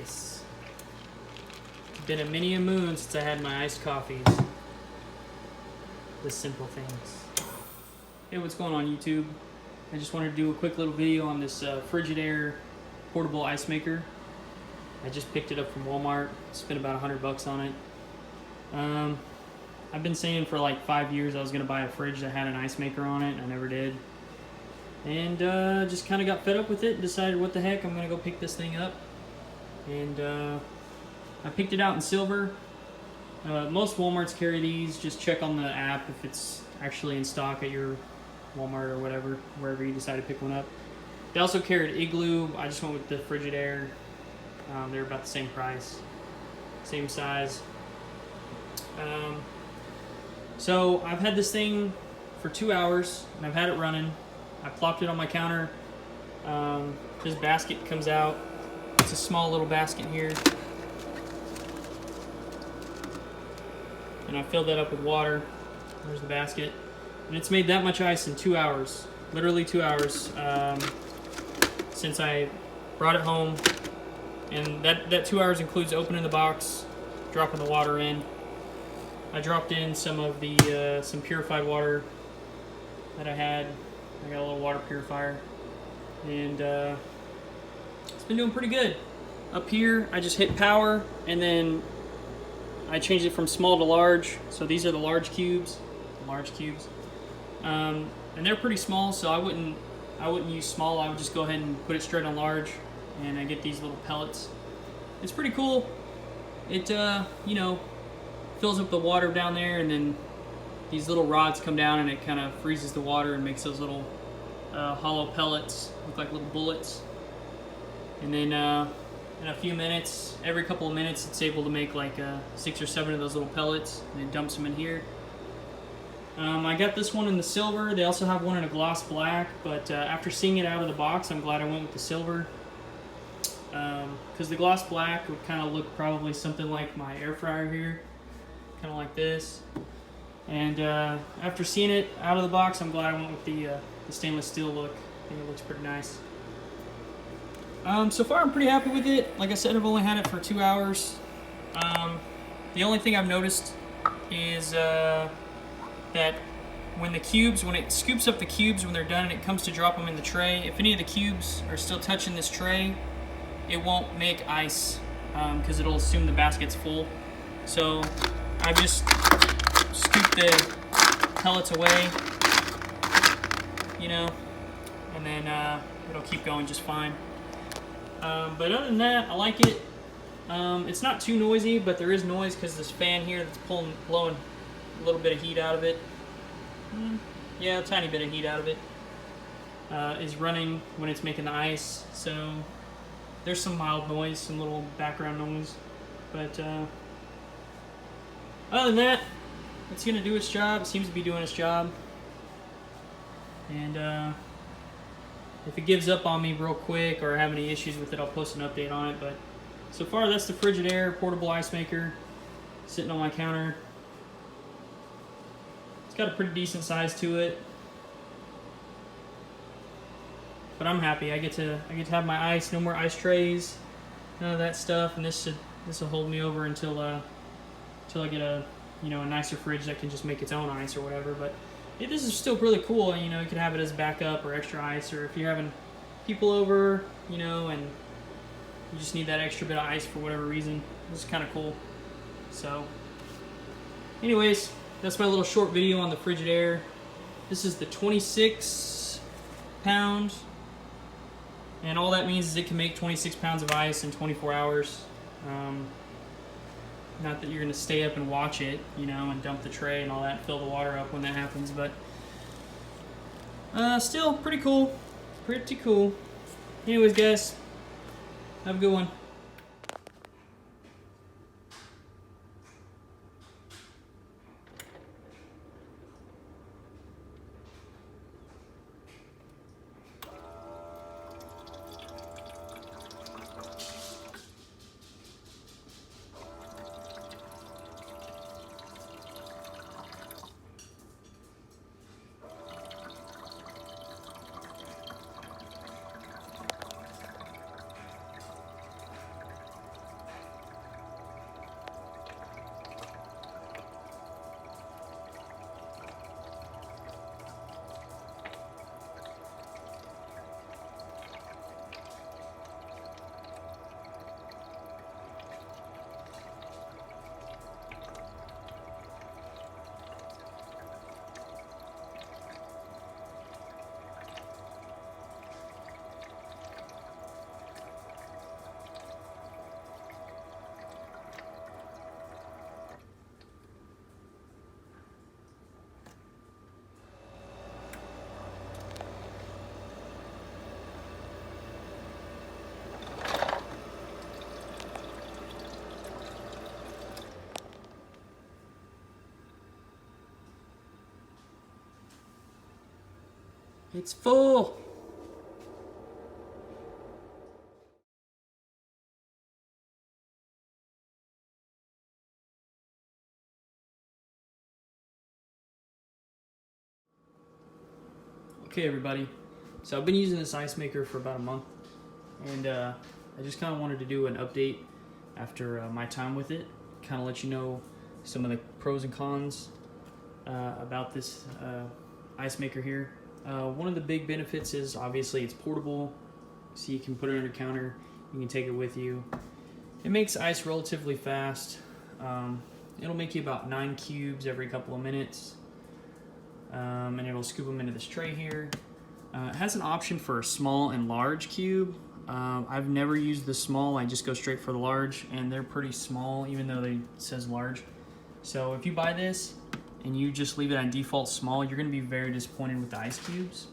ice. It's been a many a moon since I had my iced coffees. The simple things. Hey, what's going on YouTube? I just wanted to do a quick little video on this Frigidaire portable ice maker. I just picked it up from Walmart. Spent about $100 on it. I've been saying for like 5 years I was gonna buy a fridge that had an ice maker on it, and I never did. And just kind of got fed up with it and decided, what the heck, I'm gonna go pick this thing up. And I picked it out in silver. Most Walmarts carry these. Just check on the app if it's actually in stock at your Walmart or whatever, wherever you decide to pick one up. They also carried Igloo. I just went with the Frigidaire. They're about the same price, same size. So I've had this thing for 2 hours and I've had it running. I plopped it on my counter. This basket comes out. It's a small little basket here. And I filled that up with water. There's the basket. And it's made that much ice in 2 hours. Literally 2 hours since I brought it home. And that 2 hours includes opening the box, dropping the water in. I dropped in some of the some purified water that I had. I got a little water purifier, and it's been doing pretty good. Up here, I just hit power, and then I changed it from small to large. So these are the large cubes, and they're pretty small. So I wouldn't use small. I would just go ahead and put it straight on large, and I get these little pellets. It's pretty cool. It you know, fills up the water down there, and then these little rods come down and it kind of freezes the water and makes those little hollow pellets look like little bullets. And then in a few minutes, every couple of minutes, it's able to make like 6 or 7 of those little pellets, and it dumps them in here. I got this one in the silver. They also have one in a gloss black, but after seeing it out of the box, I'm glad I went with the silver. Because the gloss black would kind of look probably something like my air fryer here, kind of like this. And after seeing it out of the box, I'm glad I went with the stainless steel look. I think it looks pretty nice. So far, I'm pretty happy with it. Like I said, I've only had it for 2 hours. The only thing I've noticed is that when it scoops up the cubes when they're done and it comes to drop them in the tray, if any of the cubes are still touching this tray, it won't make ice because it'll assume the basket's full. So I just scoop the pellets away, you know, and then it'll keep going just fine. But other than that, I like it. It's not too noisy, but there is noise because this fan here that's blowing a little bit of heat out of it. Yeah, a tiny bit of heat out of it is running when it's making the ice. So there's some mild noise, some little background noise. But other than that, it's going to do its job. It seems to be doing its job. And if it gives up on me real quick or I have any issues with it, I'll post an update on it. But so far, that's the Frigidaire portable ice maker sitting on my counter. It's got a pretty decent size to it. But I'm happy. I get to have my ice. No more ice trays, none of that stuff. And this will hold me over until I get a nicer fridge that can just make its own ice or whatever. But this is still really cool. You know, you can have it as backup or extra ice, or if you're having people over, you know, and you just need that extra bit of ice for whatever reason. This is kind of cool. So, anyways, that's my little short video on the Frigidaire. This is the 26 pound, and all that means is it can make 26 pounds of ice in 24 hours. Not that you're going to stay up and watch it, you know, and dump the tray and all that, fill the water up when that happens, but still pretty cool. Pretty cool. Anyways, guys, have a good one. It's full. Okay, everybody. So I've been using this ice maker for about a month, and I just kind of wanted to do an update after my time with it, kind of let you know some of the pros and cons about this ice maker here. One of the big benefits is obviously it's portable, so you can put it on your counter, you can take it with you. It makes ice relatively fast. It'll make you about 9 cubes every couple of minutes. And it'll scoop them into this tray here. It has an option for a small and large cube. I've never used the small, I just go straight for the large, and they're pretty small even though it says large. So if you buy this and you just leave it on default small, you're going to be very disappointed with the ice cubes.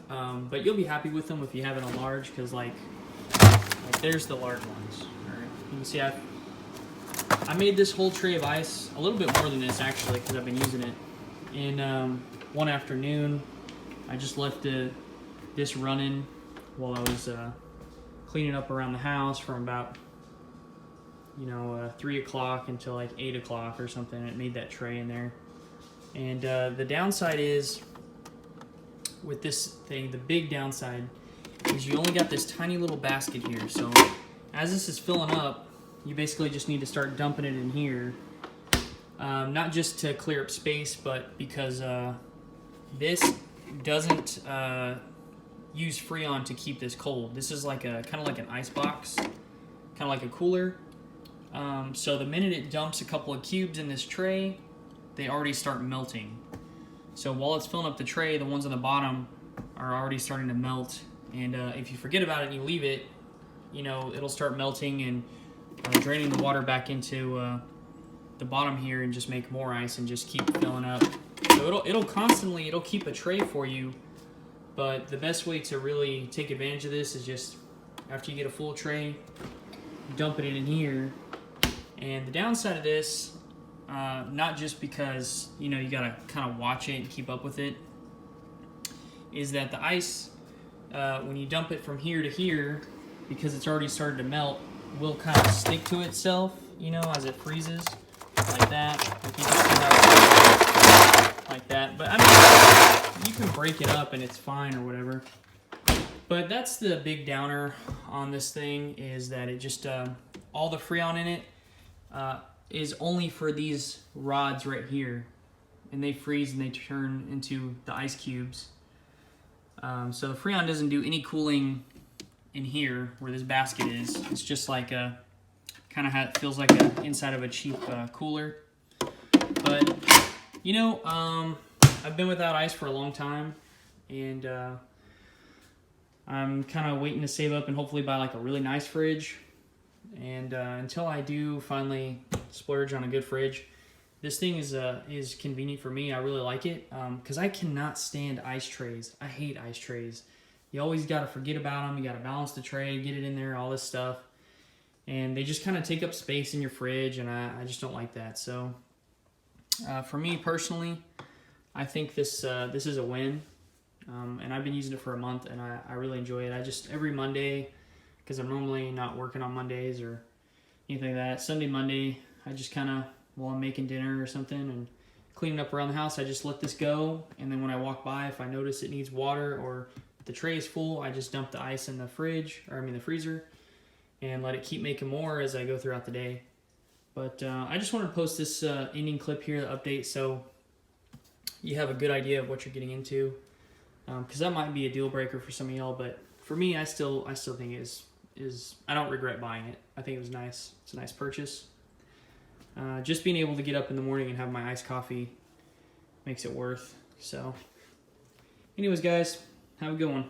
But you'll be happy with them if you have it on large, because like there's the large ones. All right. You can see I made this whole tray of ice, a little bit more than this actually, because I've been using it. In one afternoon, I just left this running while I was cleaning up around the house from about 3 o'clock until like 8 o'clock or something. It made that tray in there. And the downside is with this thing, the big downside is you only got this tiny little basket here. So as this is filling up, you basically just need to start dumping it in here. Not just to clear up space, but because this doesn't use Freon to keep this cold. This is like kind of like an ice box, kind of like a cooler. So the minute it dumps a couple of cubes in this tray, they already start melting. So while it's filling up the tray, the ones on the bottom are already starting to melt. And if you forget about it and you leave it, it'll start melting and draining the water back into the bottom here and just make more ice and just keep filling up. So it'll keep a tray for you, but the best way to really take advantage of this is just after you get a full tray, dump it in here. And the downside of this, not just because you gotta kind of watch it and keep up with it, is that the ice, when you dump it from here to here, because it's already started to melt, will kind of stick to itself, as it freezes. Like that, like you can see that, like that. But I mean, you can break it up and it's fine or whatever. But that's the big downer on this thing, is that it just all the Freon in it is only for these rods right here, and they freeze and they turn into the ice cubes. So the Freon doesn't do any cooling in here where this basket is. It's just like a kind of feels like inside of a cheap cooler. But I've been without ice for a long time, and I'm kind of waiting to save up and hopefully buy like a really nice fridge. And until I do finally splurge on a good fridge, this thing is convenient for me. I really like it because I cannot stand ice trays. I hate ice trays. You always got to forget about them. You got to balance the tray, get it in there, all this stuff. And they just kind of take up space in your fridge, and I just don't like that. So for me personally, I think this is a win. And I've been using it for a month, and I really enjoy it. Every Monday, because I'm normally not working on Mondays or anything like that, Sunday, Monday, I just kind of, while I'm making dinner or something and cleaning up around the house, I just let this go. And then when I walk by, if I notice it needs water or the tray is full, I just dump the ice in the the freezer, and let it keep making more as I go throughout the day. But I just wanted to post this ending clip here, the update, so you have a good idea of what you're getting into. Because that might be a deal breaker for some of y'all, but for me, I still think it is I don't regret buying it. I think it was nice. It's a nice purchase. Just being able to get up in the morning and have my iced coffee makes it worth. So, anyways, guys, have a good one.